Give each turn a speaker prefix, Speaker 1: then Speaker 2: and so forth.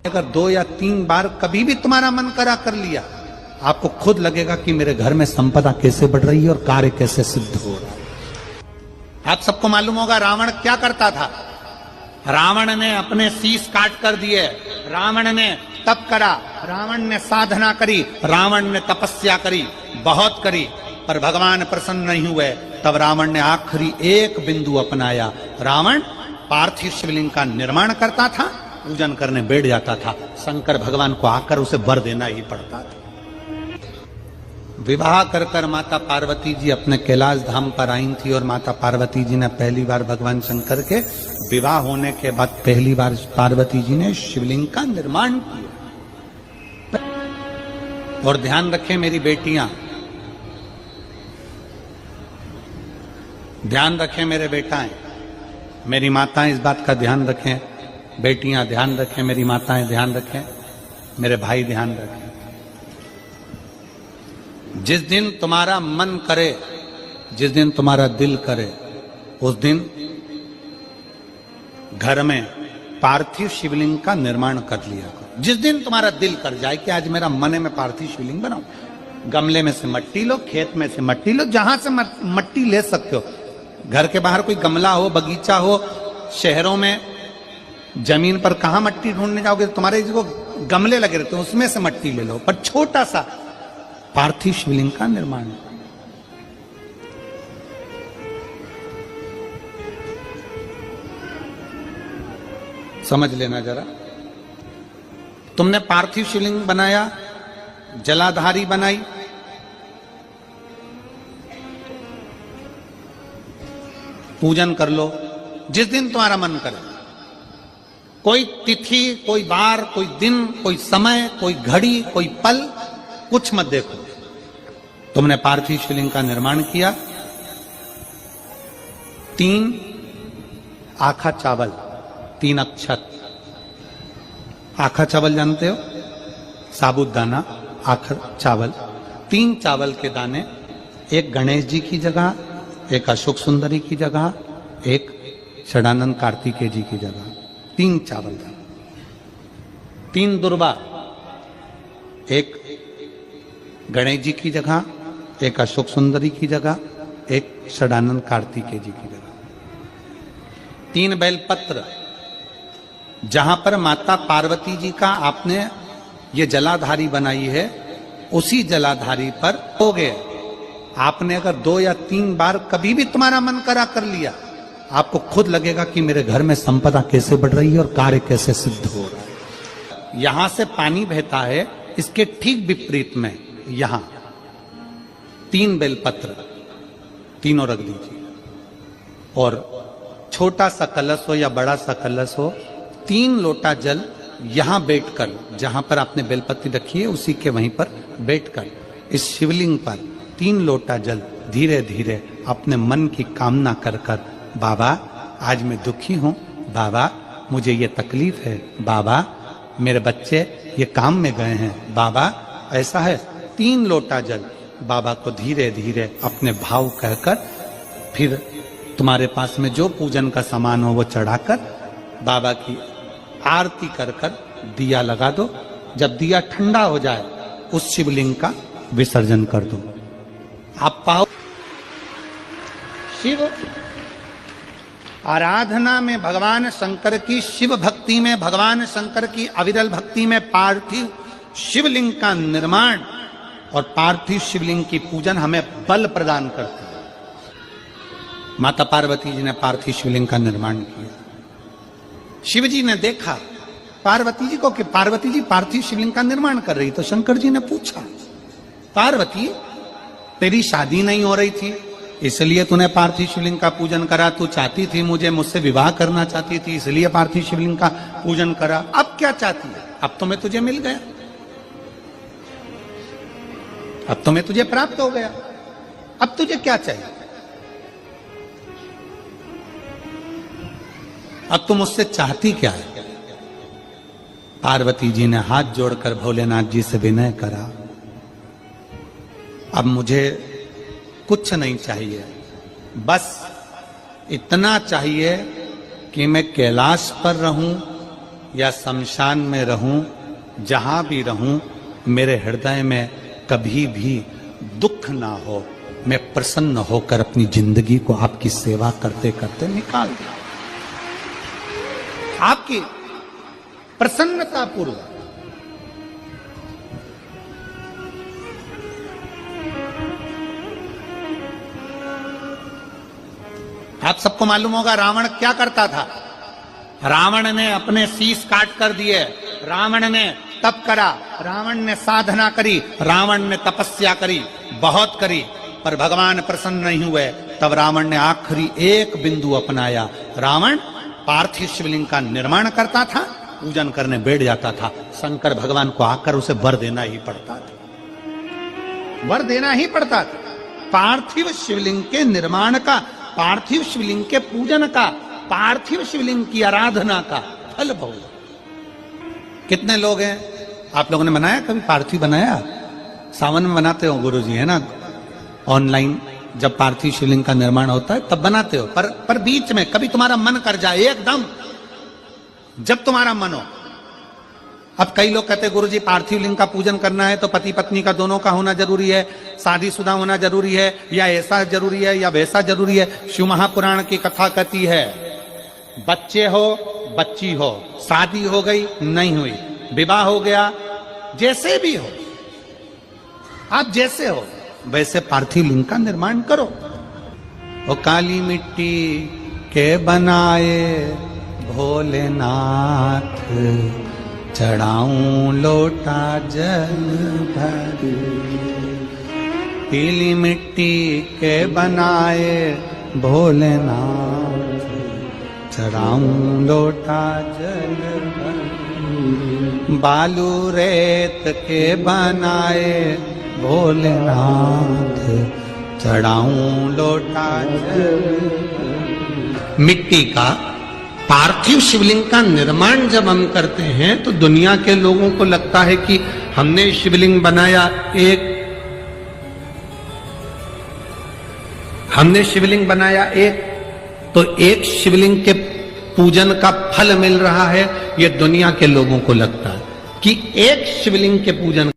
Speaker 1: अगर 2 या 3 बार कभी भी तुम्हारा मन करा कर लिया, आपको खुद लगेगा कि मेरे घर में संपदा कैसे बढ़ रही है और कार्य कैसे सिद्ध हो रहा है। आप सबको मालूम होगा रावण क्या करता था। रावण ने अपने शीश काट कर दिए, रावण ने तप करा, रावण ने साधना करी, रावण ने तपस्या करी, बहुत करी, पर भगवान प्रसन्न नहीं हुए। तब रावण ने आखिरी एक बिंदु अपनाया। रावण पार्थिव शिवलिंग का निर्माण करता था, पूजन करने बैठ जाता था। शंकर भगवान को आकर उसे वर देना ही पड़ता था। विवाह कर कर माता पार्वती जी अपने कैलाश धाम पर आई थी और माता पार्वती जी ने पहली बार भगवान शंकर के विवाह होने के बाद पहली बार पार्वती जी ने शिवलिंग का निर्माण किया। और ध्यान रखें मेरी बेटियां, ध्यान रखें मेरे बेटाएं, मेरी माताएं इस बात का ध्यान रखें, बेटियां ध्यान रखें, मेरी माताएं ध्यान रखें, मेरे भाई ध्यान रखें। जिस दिन तुम्हारा मन करे, जिस दिन तुम्हारा दिल करे, उस दिन घर में पार्थिव शिवलिंग का निर्माण कर लिया करो। जिस दिन तुम्हारा दिल कर जाए कि आज मेरा मन है मैं पार्थिव शिवलिंग बनाऊं, गमले में से मट्टी लो, खेत में से मट्टी लो, जहां से मट्टी ले सकते हो। घर के बाहर कोई गमला हो, बगीचा हो, शहरों में जमीन पर कहां मट्टी ढूंढने जाओगे, तुम्हारे जो गमले लगे रहते हैं उसमें से मट्टी ले लो, पर छोटा सा पार्थिव शिवलिंग का निर्माण। समझ लेना जरा, तुमने पार्थिव शिवलिंग बनाया, जलाधारी बनाई, पूजन कर लो जिस दिन तुम्हारा मन करे। कोई तिथि, कोई बार, कोई दिन, कोई समय, कोई घड़ी, कोई पल, कुछ मत देखो। तुमने पार्थिव शिवलिंग का निर्माण किया। 3 आखा चावल, 3 अक्षत। आखा चावल जानते हो, साबुदाना, आखा चावल। 3 चावल के दाने, एक गणेश जी की जगह, एक अशोक सुंदरी की जगह, एक षडानंद कार्तिकेय जी की जगह। 3 चावल दाने। 3 दुर्वा, एक गणेश जी की जगह, एक अशोक सुंदरी की जगह, एक षडानंद कार्तिकेय जी की जगह। 3 बेलपत्र, जहां पर माता पार्वती जी का आपने ये जलाधारी बनाई है, उसी जलाधारी पर हो गए। आपने अगर 2 या 3 बार कभी भी तुम्हारा मन करा कर लिया, आपको खुद लगेगा कि मेरे घर में संपदा कैसे बढ़ रही है और कार्य कैसे सिद्ध हो रहा है। यहां से पानी बहता है, इसके ठीक विपरीत में यहां 3 बेलपत्र, तीनों रख दीजिए। और छोटा सा कलश हो या बड़ा सा कलश हो, 3 लोटा जल यहां बैठकर, जहां पर आपने बेलपत्ती रखी है उसी के वहीं पर बैठकर इस शिवलिंग पर 3 लोटा जल धीरे धीरे अपने मन की कामना कर कर, बाबा आज मैं दुखी हूं, बाबा मुझे ये तकलीफ है, बाबा मेरे बच्चे ये काम में गए हैं, बाबा ऐसा है। 3 लोटा जल बाबा को धीरे धीरे अपने भाव कहकर, फिर तुम्हारे पास में जो पूजन का सामान हो वो चढ़ाकर बाबा की आरती कर कर दिया लगा दो। जब दिया ठंडा हो जाए, उस शिवलिंग का विसर्जन कर दो। आप पाओ शिव आराधना में भगवान शंकर की, शिव भक्ति में भगवान शंकर की अविरल भक्ति में पार्थिव शिवलिंग का निर्माण और पार्थिव शिवलिंग की पूजन हमें बल प्रदान करती है। माता पार्वती जी ने पार्थिव शिवलिंग का निर्माण किया। शिव जी ने देखा पार्वती जी को कि पार्वती जी पार्थिव शिवलिंग का निर्माण कर रही, तो शंकर जी ने पूछा, पार्वती तेरी शादी नहीं हो रही थी इसलिए तूने पार्थिव शिवलिंग का पूजन करा, तू चाहती थी मुझसे विवाह करना चाहती थी इसलिए पार्थिव शिवलिंग का पूजन करा, अब क्या चाहती है? अब तो मैं तुझे मिल गया, अब तो मैं तुझे प्राप्त हो गया, अब तुझे क्या चाहिए? अब तुम मुझसे चाहती क्या है? पार्वती जी ने हाथ जोड़कर भोलेनाथ जी से विनय करा, अब मुझे कुछ नहीं चाहिए, बस इतना चाहिए कि मैं कैलाश पर रहूं या शमशान में रहूं, जहां भी रहूं, मेरे हृदय में कभी भी दुख ना हो। मैं प्रसन्न होकर अपनी जिंदगी को आपकी सेवा करते करते निकाल दूं, आपकी प्रसन्नता पूर्वक। आप सबको मालूम होगा रावण क्या करता था। रावण ने अपने शीश काट कर दिए, रावण ने तप करा, रावण ने साधना करी, रावण ने तपस्या करी, बहुत करी, पर भगवान प्रसन्न नहीं हुए। तब रावण ने आखिरी एक बिंदु अपनाया। रावण पार्थिव शिवलिंग का निर्माण करता था, पूजन करने बैठ जाता था। शंकर भगवान को आकर उसे वर देना ही पड़ता था, वर देना ही पड़ता था। पार्थिव शिवलिंग के निर्माण का, पार्थिव शिवलिंग के पूजन का, पार्थिव शिवलिंग की आराधना का फल भोग। कितने लोग हैं, आप लोगों ने बनाया कभी पार्थिव? बनाया? सावन में बनाते हो गुरुजी, है ना? ऑनलाइन जब पार्थिव शिवलिंग का निर्माण होता है तब बनाते हो, पर बीच में कभी तुम्हारा मन कर जाए, एकदम जब तुम्हारा मन हो। अब कई लोग कहते हैं गुरुजी पार्थिव लिंग का पूजन करना है तो पति पत्नी का दोनों का होना जरूरी है, शादीशुदा होना जरूरी है, या ऐसा जरूरी है या वैसा जरूरी है। शिव महापुराण की कथा कहती है बच्चे हो, बच्ची हो, शादी हो गई नहीं हुई, विवाह हो गया, जैसे भी हो, आप जैसे हो वैसे पार्थिव लिंग का निर्माण करो। वो काली मिट्टी के बनाए भोलेनाथ, चढ़ाऊं लोटा जल भर। पीली मिट्टी के बनाए भोलेनाथ, चढ़ाऊं लोटा जल भर। बालू रेत के बनाए भोलेनाथ, चढ़ाऊं लोटा जल भर। मिट्टी का पार्थिव शिवलिंग का निर्माण जब हम करते हैं तो दुनिया के लोगों को लगता है कि हमने शिवलिंग बनाया, हमने शिवलिंग बनाया एक, तो एक शिवलिंग के पूजन का फल मिल रहा है। ये दुनिया के लोगों को लगता है कि एक शिवलिंग के पूजन